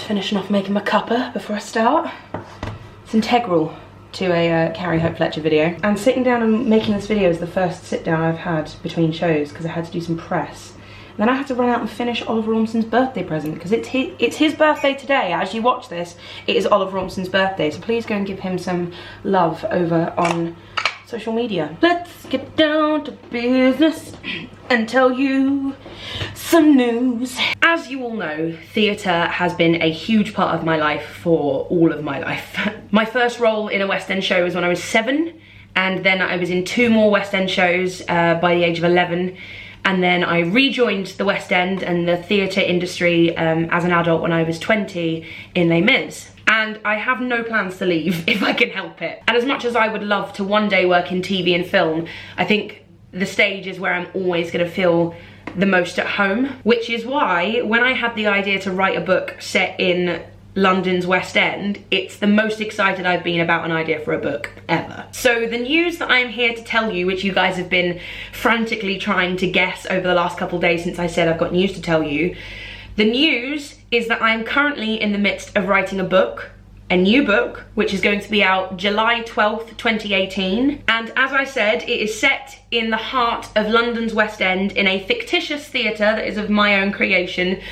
finishing off making my cuppa before I start. It's integral to a Carrie Fletcher video. And sitting down and making this video is the first sit down I've had between shows because I had to do some press. And then I had to run out and finish Oliver Ormson's birthday present because it's his birthday today. As you watch this, it is Oliver Ormson's birthday, so please go and give him some love over on social media. Let's get down to business and tell you some news. As you all know, theatre has been a huge part of my life for all of my life. My first role in a West End show was when I was 7, and then I was in 2 more West End shows by the age of 11. And then I rejoined the West End and the theatre industry as an adult when I was 20 in Les Mis. And I have no plans to leave if I can help it. And as much as I would love to one day work in TV and film, I think the stage is where I'm always gonna feel the most at home. Which is why when I had the idea to write a book set in London's West End, it's the most excited I've been about an idea for a book ever. So the news that I'm here to tell you, which you guys have been frantically trying to guess over the last couple of days since I said I've got news to tell you, the news is that I'm currently in the midst of writing a book, a new book, which is going to be out July 12th, 2018. And as I said, it is set in the heart of London's West End in a fictitious theatre that is of my own creation.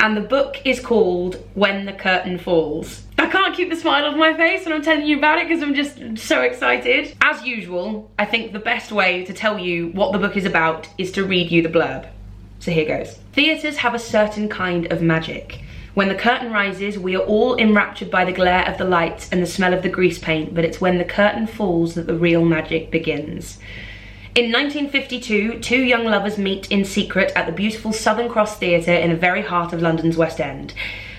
And the book is called When the Curtain Falls. I can't keep the smile off my face when I'm telling you about it because I'm just so excited. As usual, I think the best way to tell you what the book is about is to read you the blurb. So here goes. Theatres have a certain kind of magic. When the curtain rises, we are all enraptured by the glare of the lights and the smell of the grease paint, but it's when the curtain falls that the real magic begins. In 1952, 2 young lovers meet in secret at the beautiful Southern Cross Theatre in the very heart of London's West End.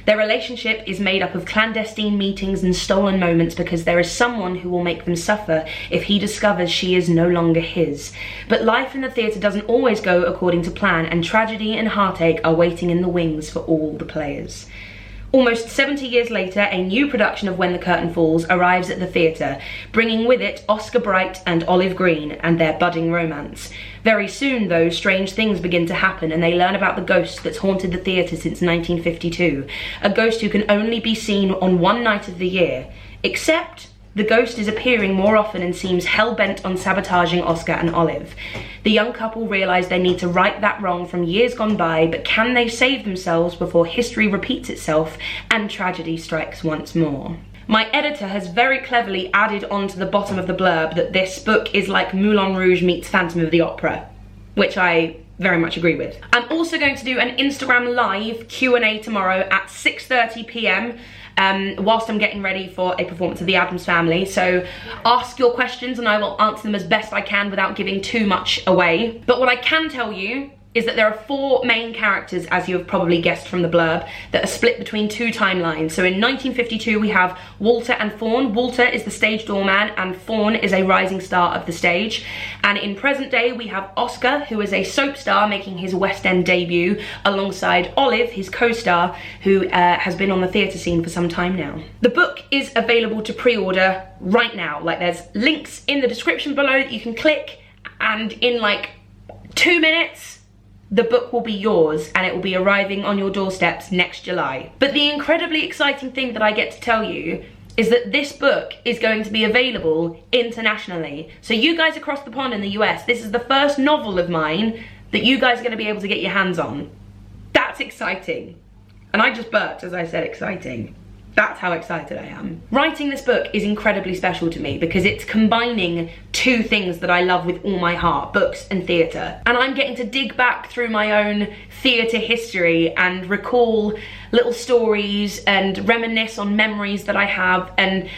Their relationship is made up of clandestine meetings and stolen moments because there is someone who will make them suffer if he discovers she is no longer his. But life in the theatre doesn't always go according to plan, and tragedy and heartache are waiting in the wings for all the players. Almost 70 years later, a new production of When the Curtain Falls arrives at the theatre, bringing with it Oscar Bright and Olive Green and their budding romance. Very soon, though, strange things begin to happen and they learn about the ghost that's haunted the theatre since 1952. A ghost who can only be seen on one night of the year. Except the ghost is appearing more often and seems hell-bent on sabotaging Oscar and Olive. The young couple realise they need to right that wrong from years gone by, but can they save themselves before history repeats itself and tragedy strikes once more? My editor has very cleverly added onto the bottom of the blurb that this book is like Moulin Rouge meets Phantom of the Opera, which I very much agree with. I'm also going to do an Instagram live Q&A tomorrow at 6:30 p.m. Whilst I'm getting ready for a performance of The Addams Family. So ask your questions and I will answer them as best I can without giving too much away. But what I can tell you is that there are 4 main characters, as you have probably guessed from the blurb, that are split between 2 timelines. So in 1952 we have Walter and Fawn. Walter is the stage doorman and Fawn is a rising star of the stage. And in present day we have Oscar, who is a soap star making his West End debut, alongside Olive, his co-star, who has been on the theatre scene for some time now. The book is available to pre-order right now. Like, there's links in the description below that you can click, and in like 2 minutes, the book will be yours and it will be arriving on your doorsteps next July. But the incredibly exciting thing that I get to tell you is that this book is going to be available internationally. So you guys across the pond in the US, this is the first novel of mine that you guys are going to be able to get your hands on. That's exciting. And I just burped as I said exciting. That's how excited I am. Writing this book is incredibly special to me because it's combining 2 things that I love with all my heart, books and theatre. And I'm getting to dig back through my own theatre history and recall little stories and reminisce on memories that I have and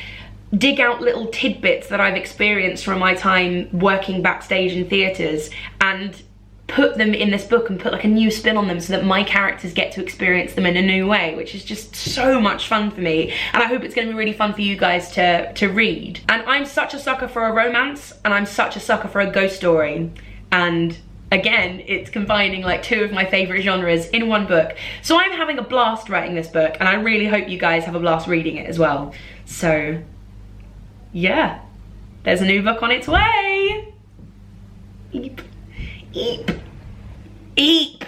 dig out little tidbits that I've experienced from my time working backstage in theatres and put them in this book and put like a new spin on them so that my characters get to experience them in a new way, which is just so much fun for me. And I hope it's gonna be really fun for you guys to read. And I'm such a sucker for a romance and I'm such a sucker for a ghost story. And again, it's combining like 2 of my favorite genres in one book. So I'm having a blast writing this book and I really hope you guys have a blast reading it as well. So yeah, there's a new book on its way. Eep. Eep. Eep.